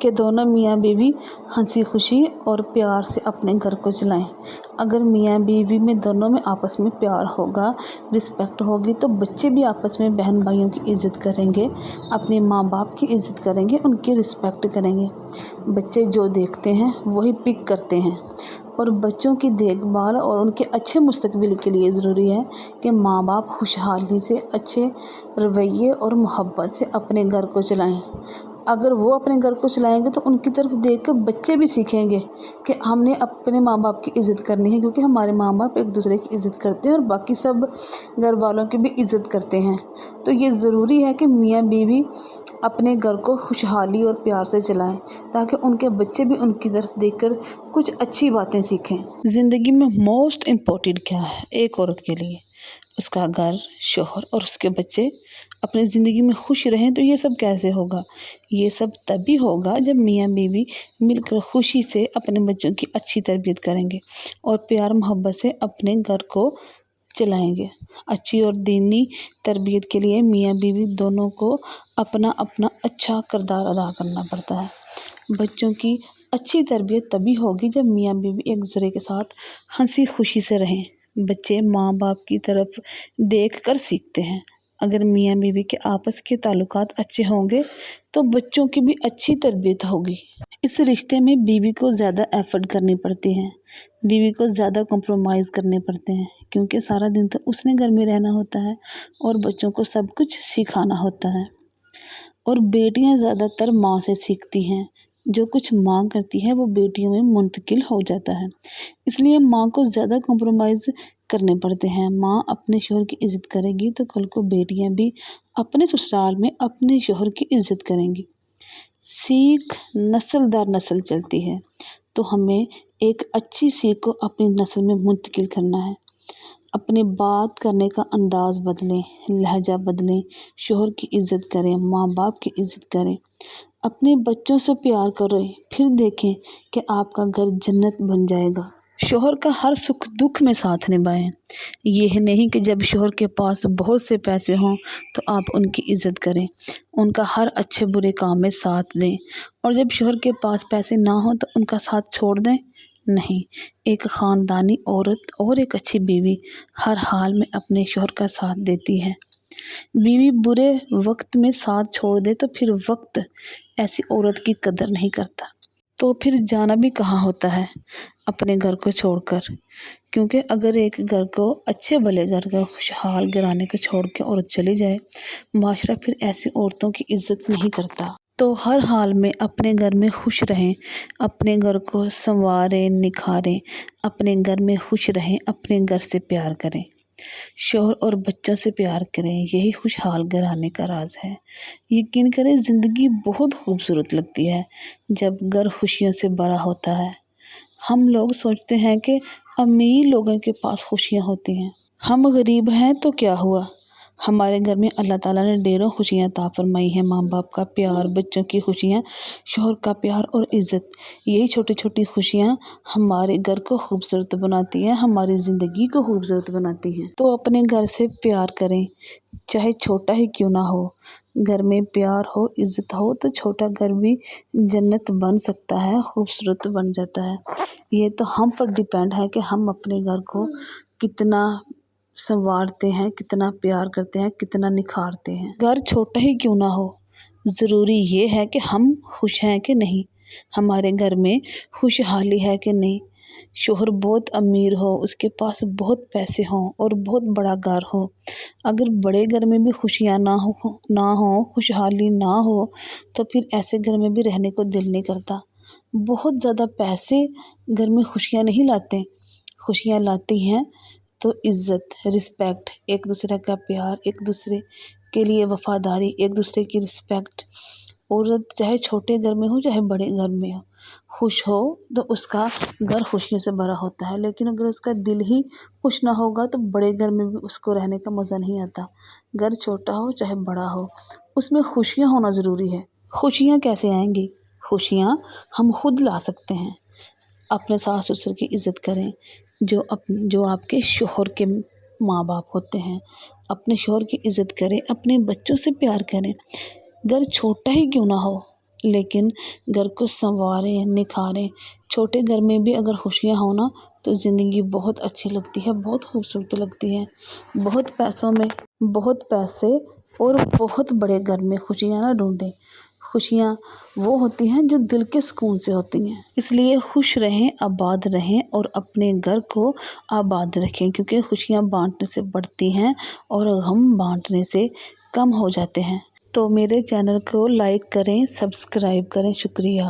کہ دونوں میاں بیوی ہنسی خوشی اور پیار سے اپنے گھر کو چلائیں۔ اگر میاں بیوی میں دونوں میں آپس میں پیار ہوگا، رسپیکٹ ہوگی، تو بچے بھی آپس میں بہن بھائیوں کی عزت کریں گے، اپنے ماں باپ کی عزت کریں گے، ان کی رسپیکٹ کریں گے۔ بچے جو دیکھتے ہیں وہی پک کرتے ہیں، اور بچوں کی دیکھ بھال اور ان کے اچھے مستقبل کے لیے ضروری ہے کہ ماں باپ خوشحالی سے، اچھے رویے اور محبت سے اپنے گھر کو چلائیں۔ اگر وہ اپنے گھر کو چلائیں گے تو ان کی طرف دیکھ کر بچے بھی سیکھیں گے کہ ہم نے اپنے ماں باپ کی عزت کرنی ہے، کیونکہ ہمارے ماں باپ ایک دوسرے کی عزت کرتے ہیں اور باقی سب گھر والوں کی بھی عزت کرتے ہیں۔ تو یہ ضروری ہے کہ میاں بیوی اپنے گھر کو خوشحالی اور پیار سے چلائیں، تاکہ ان کے بچے بھی ان کی طرف دیکھ کر کچھ اچھی باتیں سیکھیں۔ زندگی میں موسٹ امپورٹنٹ کیا ہے ایک عورت کے لیے؟ اس کا گھر، شوہر اور اس کے بچے اپنی زندگی میں خوش رہیں۔ تو یہ سب کیسے ہوگا؟ یہ سب تبھی ہوگا جب میاں بیوی مل کر خوشی سے اپنے بچوں کی اچھی تربیت کریں گے اور پیار محبت سے اپنے گھر کو چلائیں گے۔ اچھی اور دینی تربیت کے لیے میاں بیوی دونوں کو اپنا اپنا اچھا کردار ادا کرنا پڑتا ہے۔ بچوں کی اچھی تربیت تبھی ہوگی جب میاں بیوی ایک دوسرے کے ساتھ ہنسی خوشی سے رہیں۔ بچے ماں باپ کی طرف دیکھ کر سیکھتے ہیں۔ اگر میاں بیوی کے آپس کے تعلقات اچھے ہوں گے تو بچوں کی بھی اچھی تربیت ہوگی۔ اس رشتے میں بیوی کو زیادہ ایفرٹ کرنی پڑتی ہے، بیوی کو زیادہ کمپرومائز کرنے پڑتے ہیں، کیونکہ سارا دن تو اس نے گھر میں رہنا ہوتا ہے اور بچوں کو سب کچھ سکھانا ہوتا ہے۔ اور بیٹیاں زیادہ تر ماں سے سیکھتی ہیں، جو کچھ ماں کرتی ہے وہ بیٹیوں میں منتقل ہو جاتا ہے، اس لیے ماں کو زیادہ کمپرومائز کرنے پڑتے ہیں۔ ماں اپنے شوہر کی عزت کرے گی تو کل کو بیٹیاں بھی اپنے سسرال میں اپنے شوہر کی عزت کریں گی۔ سیکھ نسل در نسل چلتی ہے، تو ہمیں ایک اچھی سیکھ کو اپنی نسل میں منتقل کرنا ہے۔ اپنے بات کرنے کا انداز بدلیں، لہجہ بدلیں، شوہر کی عزت کریں، ماں باپ کی عزت کریں، اپنے بچوں سے پیار کریں، پھر دیکھیں کہ آپ کا گھر جنت بن جائے گا۔ شوہر کا ہر سکھ دکھ میں ساتھ نبھائیں۔ یہ نہیں کہ جب شوہر کے پاس بہت سے پیسے ہوں تو آپ ان کی عزت کریں، ان کا ہر اچھے برے کام میں ساتھ دیں، اور جب شوہر کے پاس پیسے نہ ہوں تو ان کا ساتھ چھوڑ دیں۔ نہیں، ایک خاندانی عورت اور ایک اچھی بیوی ہر حال میں اپنے شوہر کا ساتھ دیتی ہے۔ بیوی برے وقت میں ساتھ چھوڑ دے تو پھر وقت ایسی عورت کی قدر نہیں کرتا، تو پھر جانا بھی کہاں ہوتا ہے اپنے گھر کو چھوڑ کر۔ کیونکہ اگر ایک گھر کو، اچھے بھلے گھر کو خوشحال گھرانے کو چھوڑ کے عورت چلی جائے، معاشرہ پھر ایسی عورتوں کی عزت نہیں کرتا۔ تو ہر حال میں اپنے گھر میں خوش رہیں، اپنے گھر کو سنواریں، نکھاریں، اپنے گھر میں خوش رہیں، اپنے گھر سے پیار کریں، شوہر اور بچوں سے پیار کریں، یہی خوشحال گھرانے کا راز ہے۔ یقین کریں زندگی بہت خوبصورت لگتی ہے جب گھر خوشیوں سے بھرا ہوتا ہے۔ ہم لوگ سوچتے ہیں کہ امیر لوگوں کے پاس خوشیاں ہوتی ہیں، ہم غریب ہیں تو کیا ہوا؟ ہمارے گھر میں اللہ تعالیٰ نے ڈھیروں خوشیاں عطا فرمائی ہیں، ماں باپ کا پیار، بچوں کی خوشیاں، شوہر کا پیار اور عزت۔ یہی چھوٹی چھوٹی خوشیاں ہمارے گھر کو خوبصورت بناتی ہیں، ہماری زندگی کو خوبصورت بناتی ہیں۔ تو اپنے گھر سے پیار کریں، چاہے چھوٹا ہی کیوں نہ ہو۔ گھر میں پیار ہو، عزت ہو تو چھوٹا گھر بھی جنت بن سکتا ہے، خوبصورت بن جاتا ہے۔ یہ تو ہم پر ڈیپینڈ ہے کہ ہم اپنے گھر کو کتنا سنوارتے ہیں، کتنا پیار کرتے ہیں، کتنا نکھارتے ہیں۔ گھر چھوٹا ہی کیوں نہ ہو، ضروری یہ ہے کہ ہم خوش ہیں کہ نہیں، ہمارے گھر میں خوشحالی ہے کہ نہیں۔ شوہر بہت امیر ہو، اس کے پاس بہت پیسے ہوں اور بہت بڑا گھر ہو، اگر بڑے گھر میں بھی خوشیاں نہ ہوں، خوشحالی نہ ہو، تو پھر ایسے گھر میں بھی رہنے کو دل نہیں کرتا۔ بہت زیادہ پیسے گھر میں خوشیاں نہیں لاتے، خوشیاں لاتی ہیں تو عزت، رسپیکٹ، ایک دوسرے کا پیار، ایک دوسرے کے لیے وفاداری، ایک دوسرے کی رسپیکٹ۔ عورت چاہے چھوٹے گھر میں ہو چاہے بڑے گھر میں ہو، خوش ہو تو اس کا گھر خوشیوں سے بھرا ہوتا ہے، لیکن اگر اس کا دل ہی خوش نہ ہوگا تو بڑے گھر میں بھی اس کو رہنے کا مزہ نہیں آتا۔ گھر چھوٹا ہو چاہے بڑا ہو، اس میں خوشیاں ہونا ضروری ہے۔ خوشیاں کیسے آئیں گی؟ خوشیاں ہم خود لا سکتے ہیں۔ اپنے ساس سسر کی عزت کریں، جو آپ کے شوہر کے ماں باپ ہوتے ہیں، اپنے شوہر کی عزت کریں، اپنے بچوں سے پیار کریں۔ گھر چھوٹا ہی کیوں نہ ہو، لیکن گھر کو سنواریں نکھاریں۔ چھوٹے گھر میں بھی اگر خوشیاں ہوں نا تو زندگی بہت اچھی لگتی ہے، بہت خوبصورت لگتی ہے۔ بہت پیسوں میں بہت پیسے اور بہت بڑے گھر میں خوشیاں نہ ڈھونڈیں۔ خوشیاں وہ ہوتی ہیں جو دل کے سکون سے ہوتی ہیں۔ اس لیے خوش رہیں، آباد رہیں اور اپنے گھر کو آباد رکھیں، کیونکہ خوشیاں بانٹنے سے بڑھتی ہیں اور غم بانٹنے سے کم ہو جاتے ہیں۔ تو میرے چینل کو لائک کریں، سبسکرائب کریں۔ شکریہ۔